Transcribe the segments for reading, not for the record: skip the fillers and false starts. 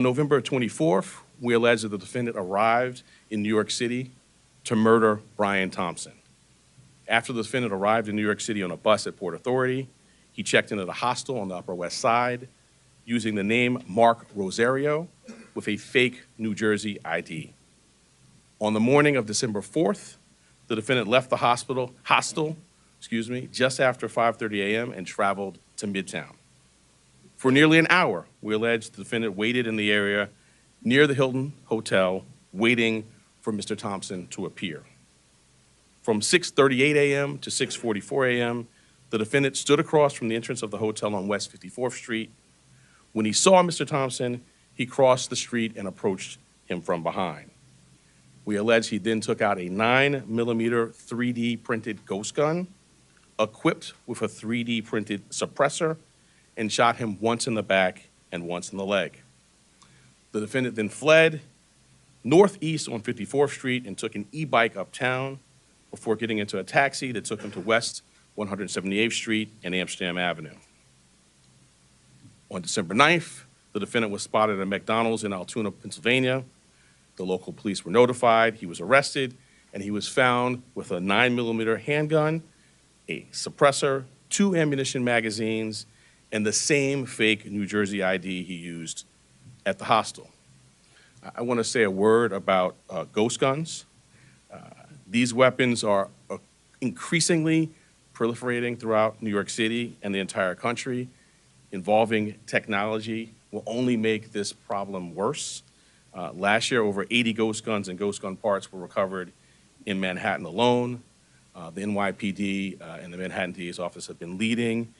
November 24th, we allege that the defendant arrived in New York City to murder Brian Thompson. After the defendant arrived in New York City on a bus at Port Authority, he checked into the hostel on the Upper West Side using the name Mark Rosario with a fake New Jersey ID. On the morning of December 4th, the defendant left the hostel, just after 5:30 a.m. and traveled to Midtown. For nearly an hour, we allege the defendant waited in the area near the Hilton Hotel, waiting for Mr. Thompson to appear. From 6:38 a.m. to 6:44 a.m., the defendant stood across from the entrance of the hotel on West 54th Street. When he saw Mr. Thompson, he crossed the street and approached him from behind. We allege he then took out a 9mm 3D printed ghost gun, equipped with a 3D printed suppressor, and shot him once in the back and once in the leg. The defendant then fled northeast on 54th Street and took an e-bike uptown before getting into a taxi that took him to West 178th Street and Amsterdam Avenue. On December 9th, the defendant was spotted at a McDonald's in Altoona, Pennsylvania. The local police were notified, he was arrested, and he was found with a 9mm handgun, a suppressor, 2 ammunition magazines, and the same fake New Jersey ID he used at the hostel. I want to say a word about ghost guns. These weapons are increasingly proliferating throughout New York City and the entire country. Involving technology will only make this problem worse. Last year, over 80 ghost guns and ghost gun parts were recovered in Manhattan alone. The NYPD and the Manhattan DA's office have been leading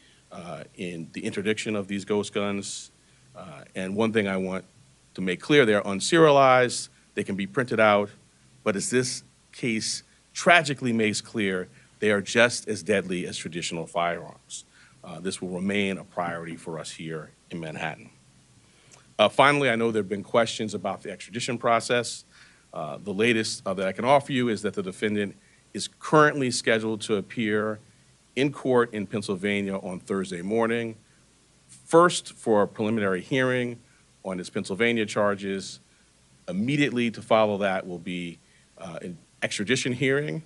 in the interdiction of these ghost guns. And one thing I want to make clear, they're unserialized, they can be printed out, but as this case tragically makes clear, they are just as deadly as traditional firearms. This will remain a priority for us here in Manhattan. Finally, I know there have been questions about the extradition process. The latest that I can offer you is that the defendant is currently scheduled to appear in court in Pennsylvania on Thursday morning, first for a preliminary hearing on his Pennsylvania charges. Immediately to follow that will be an extradition hearing.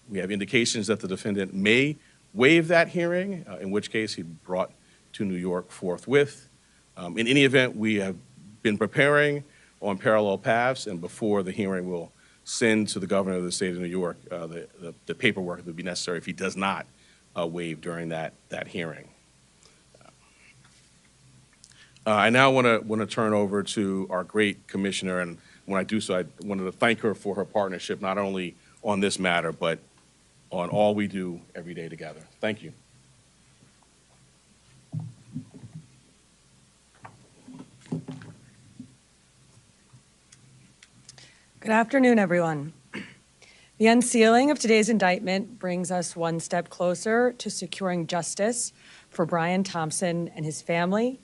We have indications that the defendant may waive that hearing, in which case he'd be brought to New York forthwith. In any event, we have been preparing on parallel paths, and before the hearing, we'll send to the governor of the state of New York the paperwork that would be necessary if he does not waive during that hearing. I now want to turn over to our great commissioner, and when I do so, I wanted to thank her for her partnership, not only on this matter, but on all we do every day together. Thank you. Good afternoon, everyone. The unsealing of today's indictment brings us one step closer to securing justice for Brian Thompson and his family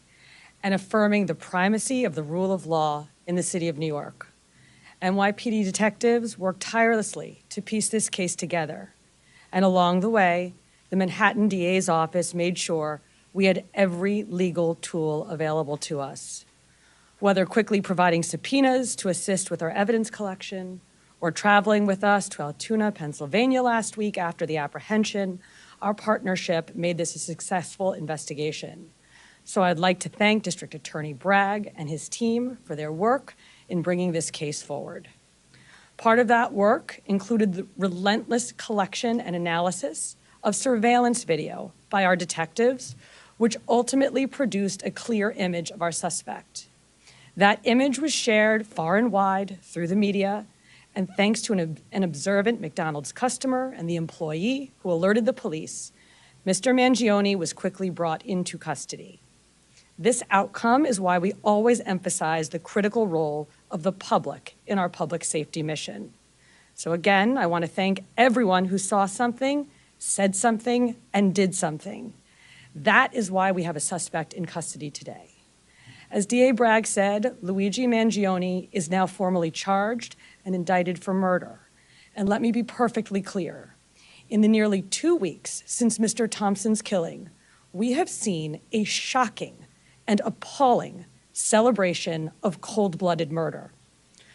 and affirming the primacy of the rule of law in the city of New York. NYPD detectives worked tirelessly to piece this case together. And along the way, the Manhattan DA's office made sure we had every legal tool available to us. Whether quickly providing subpoenas to assist with our evidence collection, or traveling with us to Altoona, Pennsylvania last week after the apprehension, our partnership made this a successful investigation. So I'd like to thank District Attorney Bragg and his team for their work in bringing this case forward. Part of that work included the relentless collection and analysis of surveillance video by our detectives, which ultimately produced a clear image of our suspect. That image was shared far and wide through the media, and thanks to an observant McDonald's customer and the employee who alerted the police, Mr. Mangione was quickly brought into custody. This outcome is why we always emphasize the critical role of the public in our public safety mission. So again, I want to thank everyone who saw something, said something, and did something. That is why we have a suspect in custody today. As DA Bragg said, Luigi Mangione is now formally charged and indicted for murder. And let me be perfectly clear. In the nearly 2 weeks since Mr. Thompson's killing, we have seen a shocking and appalling celebration of cold-blooded murder.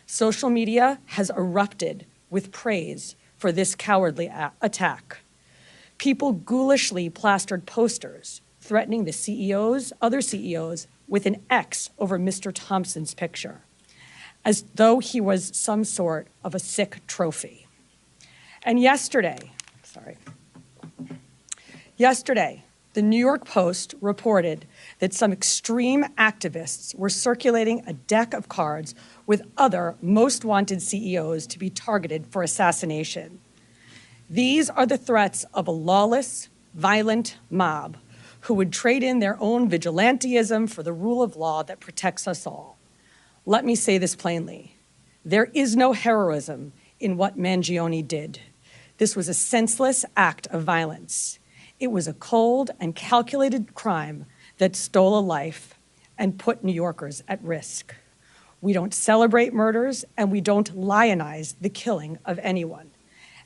Social media has erupted with praise for this cowardly attack. People ghoulishly plastered posters threatening the other CEOs, with an X over Mr. Thompson's picture, as though he was some sort of a sick trophy. And yesterday, the New York Post reported that some extreme activists were circulating a deck of cards with other most wanted CEOs to be targeted for assassination. These are the threats of a lawless, violent mob who would trade in their own vigilantism for the rule of law that protects us all. Let me say this plainly. There is no heroism in what Mangione did. This was a senseless act of violence. It was a cold and calculated crime that stole a life and put New Yorkers at risk. We don't celebrate murders, and we don't lionize the killing of anyone.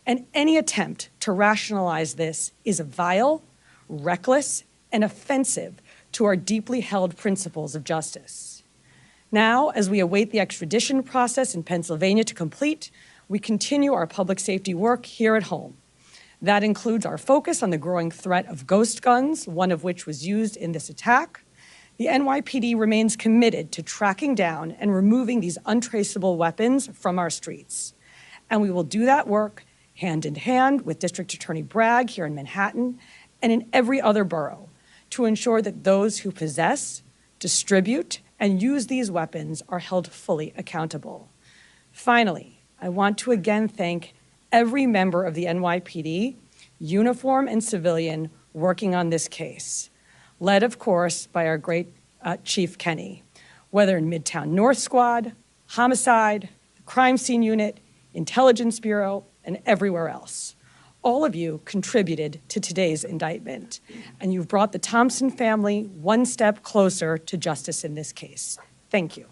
And any attempt to rationalize this is vile, reckless, and offensive to our deeply held principles of justice. Now, as we await the extradition process in Pennsylvania to complete, we continue our public safety work here at home. That includes our focus on the growing threat of ghost guns, one of which was used in this attack. The NYPD remains committed to tracking down and removing these untraceable weapons from our streets. And we will do that work hand in hand with District Attorney Bragg here in Manhattan and in every other borough to ensure that those who possess, distribute, and use these weapons are held fully accountable. Finally, I want to again thank every member of the NYPD, uniform and civilian, working on this case, led, of course, by our great Chief Kenny, whether in Midtown North Squad, Homicide, the Crime Scene Unit, Intelligence Bureau, and everywhere else. All of you contributed to today's indictment, and you've brought the Thompson family one step closer to justice in this case. Thank you.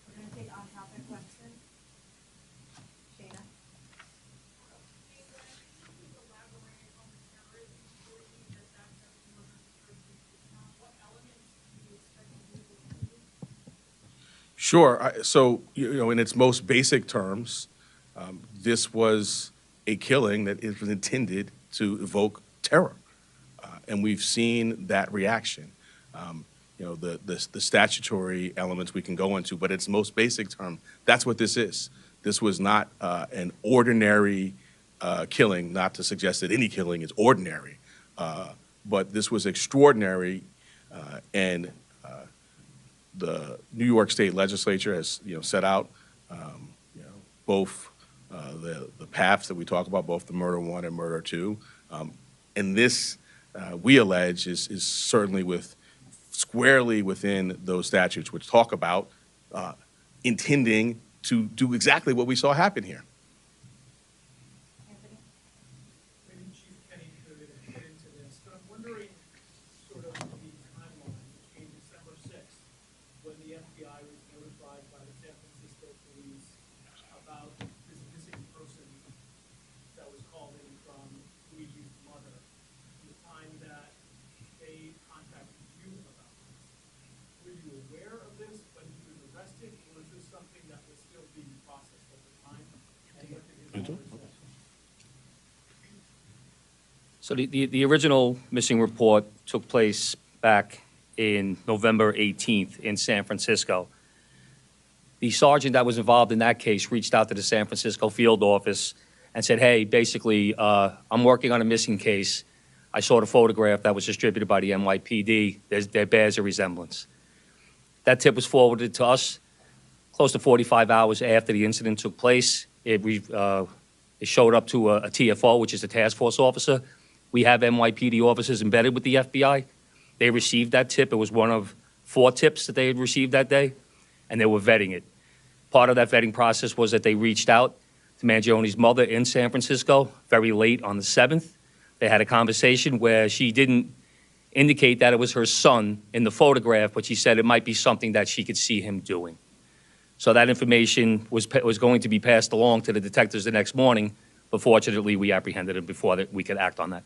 We're going to take on-topic questions. Shana? Sure. So, in its most basic terms, this was a killing that it was intended to evoke terror. And we've seen that reaction. The statutory elements we can go into, but its most basic term, that's what this is. This was not an ordinary killing, not to suggest that any killing is ordinary, but this was extraordinary, and the New York State Legislature has, set out, both the paths that we talk about, both the murder one and murder two, and this we allege is certainly squarely within those statutes, which talk about intending to do exactly what we saw happen here. Anthony? Maybe Chief Kenny could get into this, but I'm wondering sort of the timeline between December 6th, when the FBI was notified by the San Francisco police about this missing person that was called in from Luigi's mother, and the time that they contacted you about this. Were you aware of this when he was arrested, or was this something that was still being processed at the time? And what did his mother say? So the original missing report took place back in November 18th in San Francisco. The sergeant that was involved in that case reached out to the San Francisco field office and said, hey, basically, I'm working on a missing case. I saw the photograph that was distributed by the NYPD. There bears a resemblance. That tip was forwarded to us close to 45 hours after the incident took place. It showed up to a TFO, which is a task force officer. We have NYPD officers embedded with the FBI. They received that tip. It was one of 4 tips that they had received that day, and they were vetting it. Part of that vetting process was that they reached out to Mangione's mother in San Francisco very late on the 7th. They had a conversation where she didn't indicate that it was her son in the photograph, but she said it might be something that she could see him doing. So that information was going to be passed along to the detectives the next morning, but fortunately we apprehended him before we could act on that.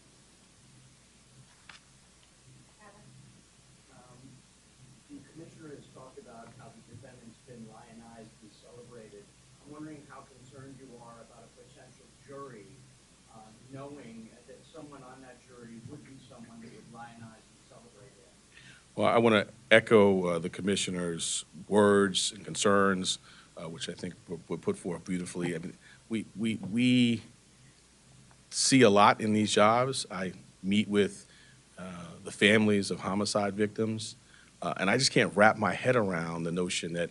talked about how the defendant's been lionized and celebrated. I'm wondering how concerned you are about a potential jury knowing that someone on that jury would be someone that would lionize and celebrate him. Well, I want to echo the commissioner's words and concerns, which I think were put forth beautifully. I mean, we see a lot in these jobs. I meet with the families of homicide victims, and I just can't wrap my head around the notion that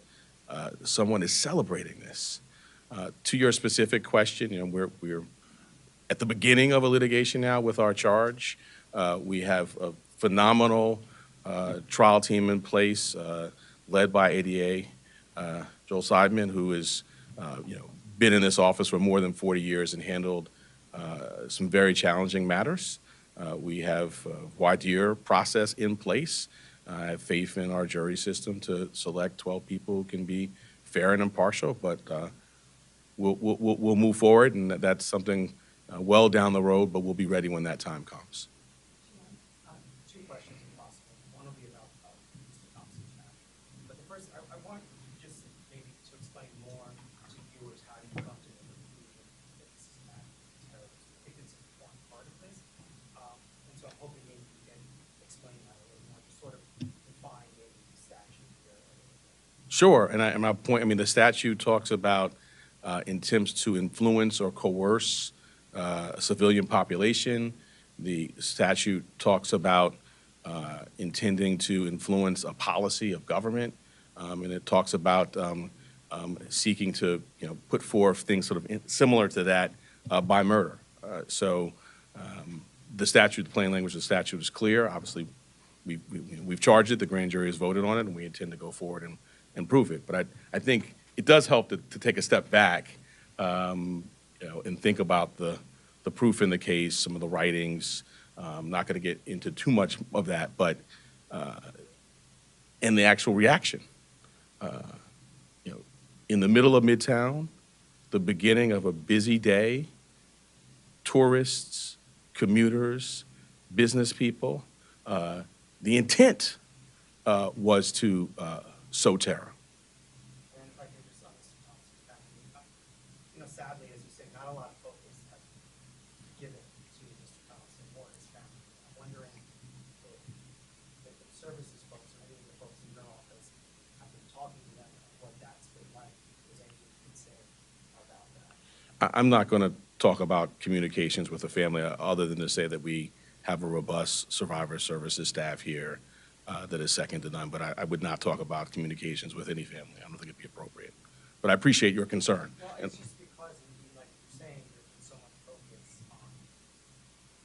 someone is celebrating this. To your specific question, we're at the beginning of a litigation now with our charge. We have a phenomenal trial team in place, led by ADA Joel Seidman, who has been in this office for more than 40 years and handled some very challenging matters. We have a voir dire process in place. I have faith in our jury system to select 12 people who can be fair and impartial, but we'll move forward, and that's something well down the road, but we'll be ready when that time comes. Two questions if possible. One will be about Mr. Thompson's matter. But the first, I want just maybe to explain more to viewers how you come to the conclusion that this is an act of terrorism. I think it's an important part of this. And so I'm hoping maybe you can explain that a little more, just sort of define maybe the statute here. Sure, and my point, I mean, the statute talks about attempts to influence or coerce a civilian population. The statute talks about intending to influence a policy of government, and it talks about seeking to, put forth things sort of similar to that by murder. So the statute, the plain language of the statute is clear. Obviously, we've charged it, the grand jury has voted on it, and we intend to go forward and prove it. But I think it does help to take a step back, and think about the proof in the case, some of the writings. I'm not going to get into too much of that, but and the actual reaction. In the middle of Midtown, the beginning of a busy day, tourists, commuters, business people, the intent was to sow terror. And if I could just on Mr. Thompson's family, sadly, as you say, not a lot of focus has been given to Mr. Thompson or his family. I'm wondering if the services folks or any of the folks in your office have been talking to them about what that's been like. Is anything you can say about that? I'm not going to talk about communications with the family other than to say that we have a robust survivor services staff here that is second to none, but I would not talk about communications with any family. I don't think it'd be appropriate. But I appreciate your concern. Well, it's just because, indeed, like you're saying, there's been so much focus on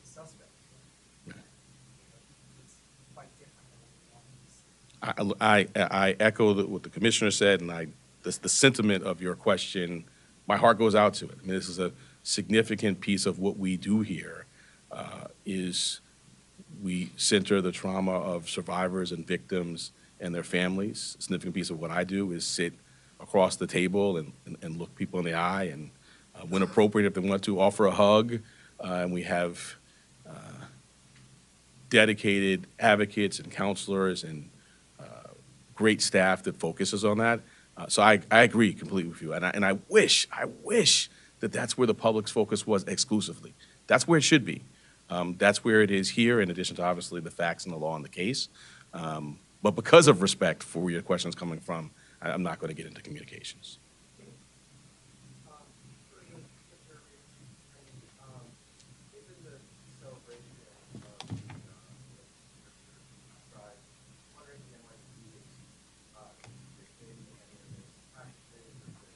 the suspect. It's quite different than what we want to see. I echo what the commissioner said, and the sentiment of your question, my heart goes out to it. I mean, this is a significant piece of what we do here, is we center the trauma of survivors and victims and their families. A significant piece of what I do is sit across the table and look people in the eye and, when appropriate, if they want to, offer a hug. And we have dedicated advocates and counselors and great staff that focuses on that. So I agree completely with you. And I wish that that's where the public's focus was exclusively. That's where it should be. That's where it is here, in addition to obviously the facts and the law and the case. But because of respect for where your question's coming from, I'm not going to get into communications. Given the celebration of pride, wondering if there might be participating in any of this practices or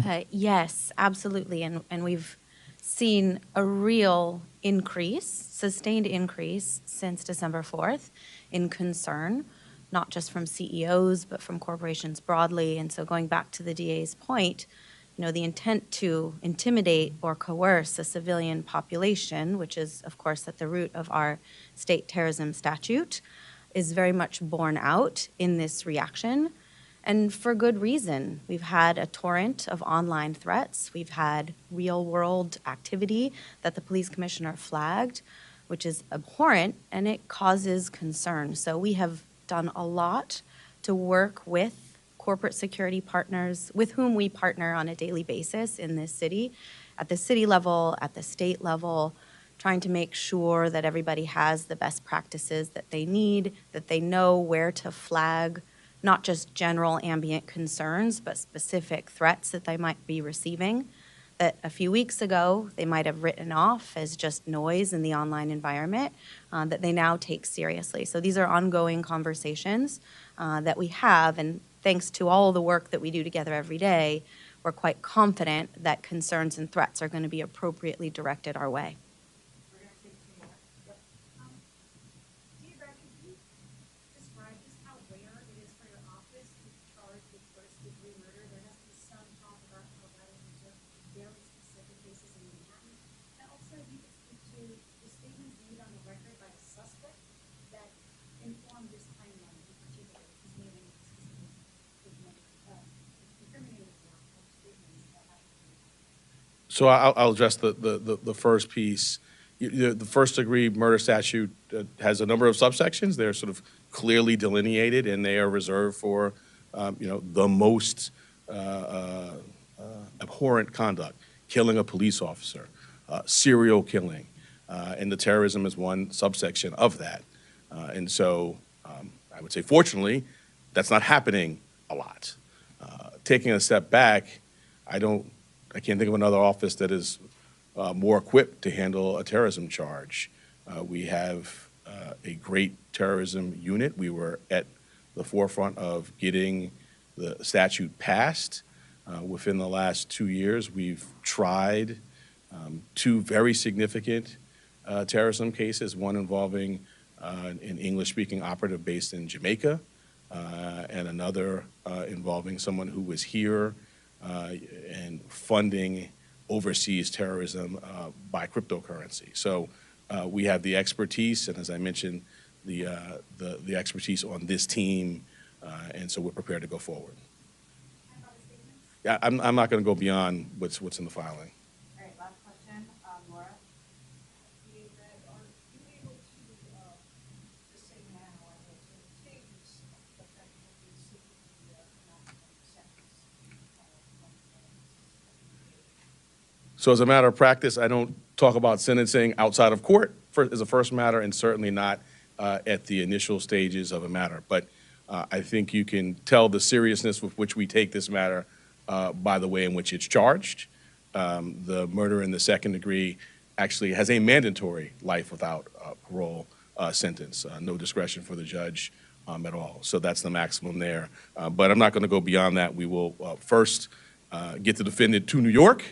those Yes, absolutely. And we've seen a real increase, sustained increase since December 4th in concern, not just from CEOs, but from corporations broadly. And so going back to the DA's point, the intent to intimidate or coerce a civilian population, which is, of course, at the root of our state terrorism statute, is very much borne out in this reaction. And for good reason. We've had a torrent of online threats. We've had real-world activity that the police commissioner flagged. which is abhorrent and it causes concern. So we have done a lot to work with corporate security partners with whom we partner on a daily basis in this city, at the city level, at the state level, trying to make sure that everybody has the best practices that they need, that they know where to flag not just general ambient concerns, but specific threats that they might be receiving that a few weeks ago they might have written off as just noise in the online environment that they now take seriously. So these are ongoing conversations that we have, and thanks to all the work that we do together every day, we're quite confident that concerns and threats are going to be appropriately directed our way. We're gonna take two more. Yep. Dear Brad, could you describe just how rare it is for your office to be charged with first-degree murder? There has been some talk about how that is reserved for very specific cases in Manhattan. And also, if you could speak to the statements made on the record by the suspect that inform this timeline in particular, if he's made any specific incriminating statements that have to be. So I'll address the first piece. The first-degree murder statute has a number of subsections. They're sort of clearly delineated, and they are reserved for, the most abhorrent conduct, killing a police officer, serial killing, and the terrorism is one subsection of that. And so I would say, fortunately, that's not happening a lot. Taking a step back, I can't think of another office that is more equipped to handle a terrorism charge. We have a great terrorism unit. We were at the forefront of getting the statute passed. Within the last 2 years, we've tried two very significant terrorism cases, one involving an English-speaking operative based in Jamaica, and another involving someone who was here and funding overseas terrorism by cryptocurrency. So we have the expertise, and as I mentioned, the expertise on this team, and so we're prepared to go forward. Yeah, I'm not going to go beyond what's in the filing. All right, last question, Laura. Are you able to just say now or to change the fact that you seek the maximum sentence? So as a matter of practice, I don't talk about sentencing outside of court as a first matter, and certainly not at the initial stages of a matter. But I think you can tell the seriousness with which we take this matter by the way in which it's charged. The murder in the second degree actually has a mandatory life without parole sentence, no discretion for the judge at all. So that's the maximum there. But I'm not going to go beyond that. We will first get the defendant to New York.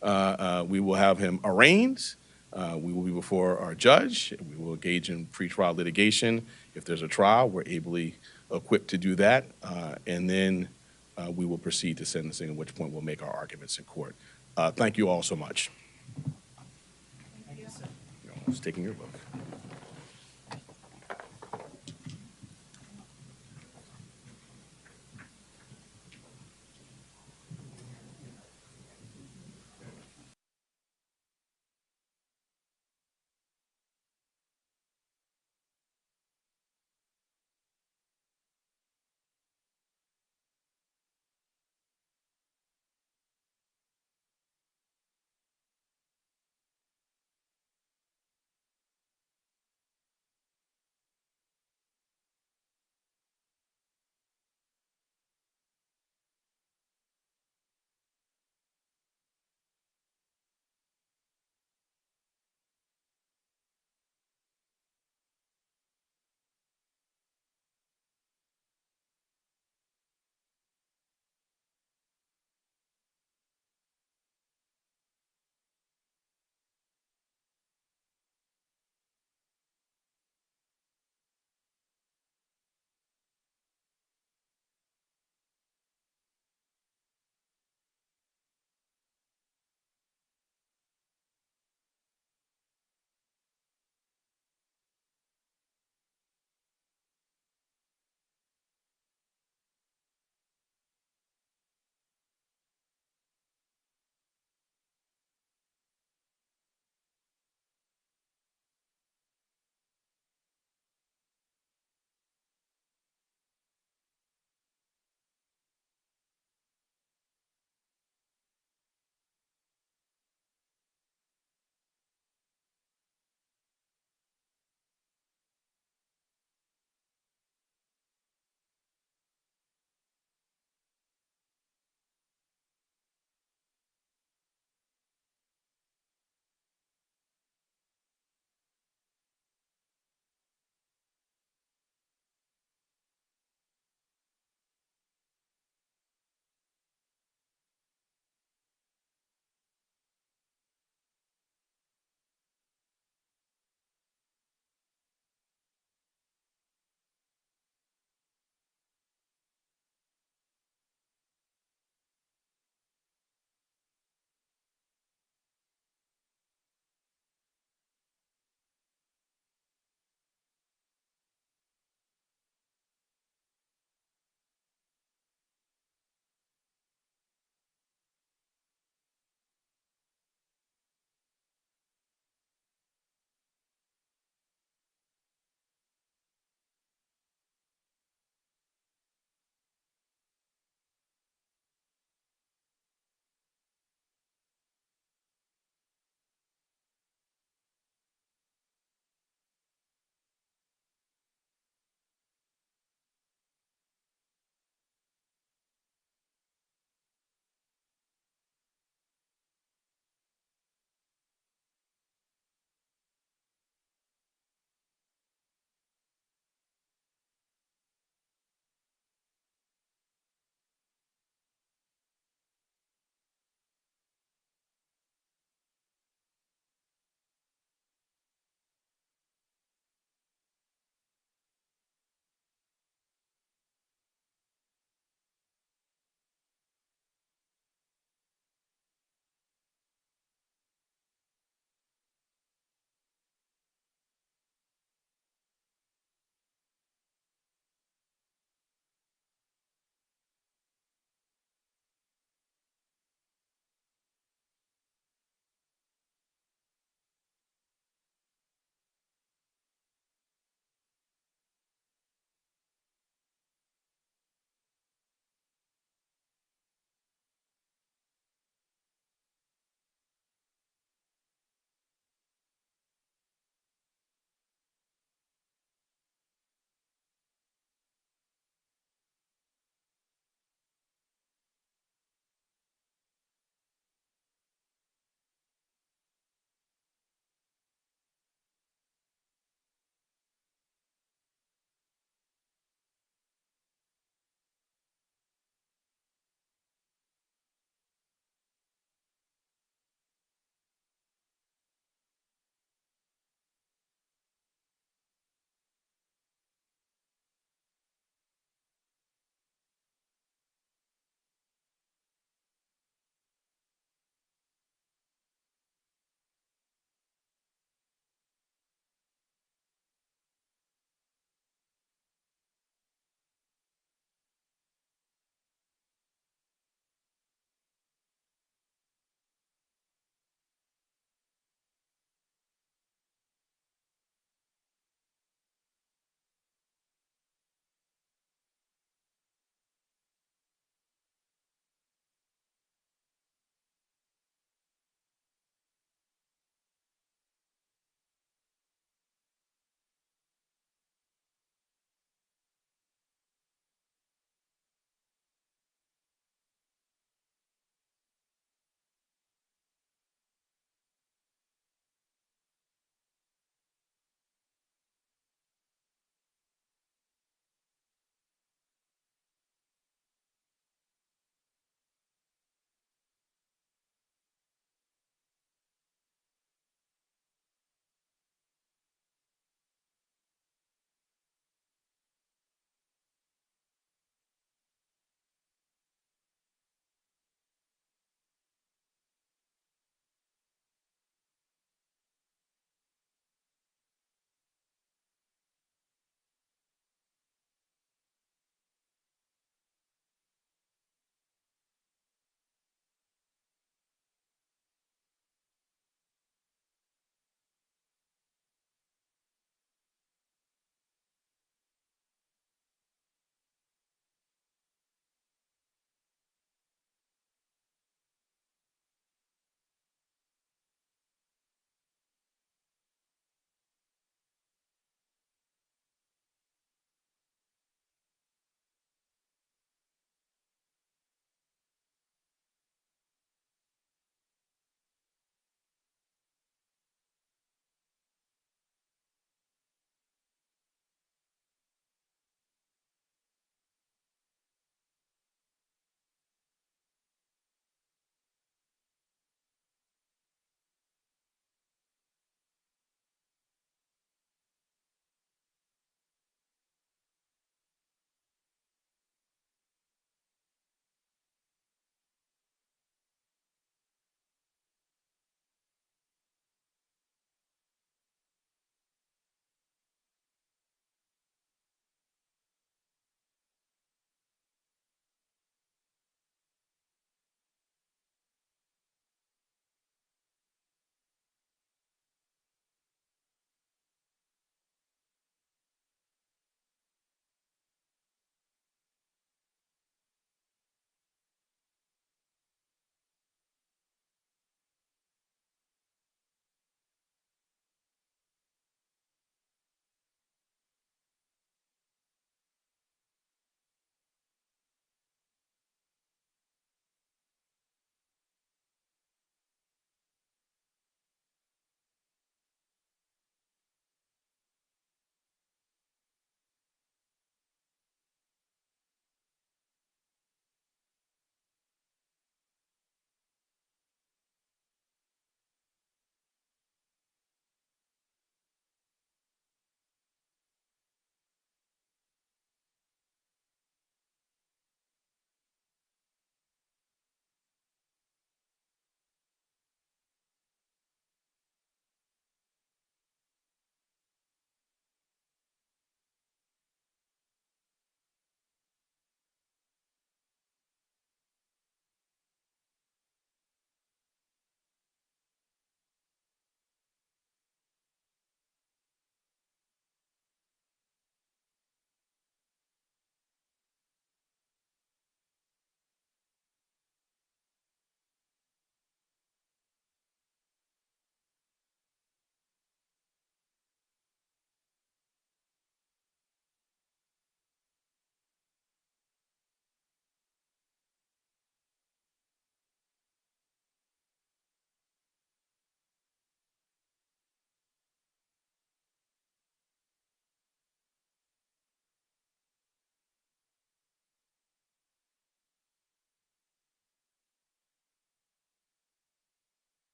We will have him arraigned. We will be before our judge. We will engage in pretrial litigation. If there's a trial, we're ably equipped to do that. And then we will proceed to sentencing, at which point we'll make our arguments in court. Thank you all so much. Thank you. I was taking your vote.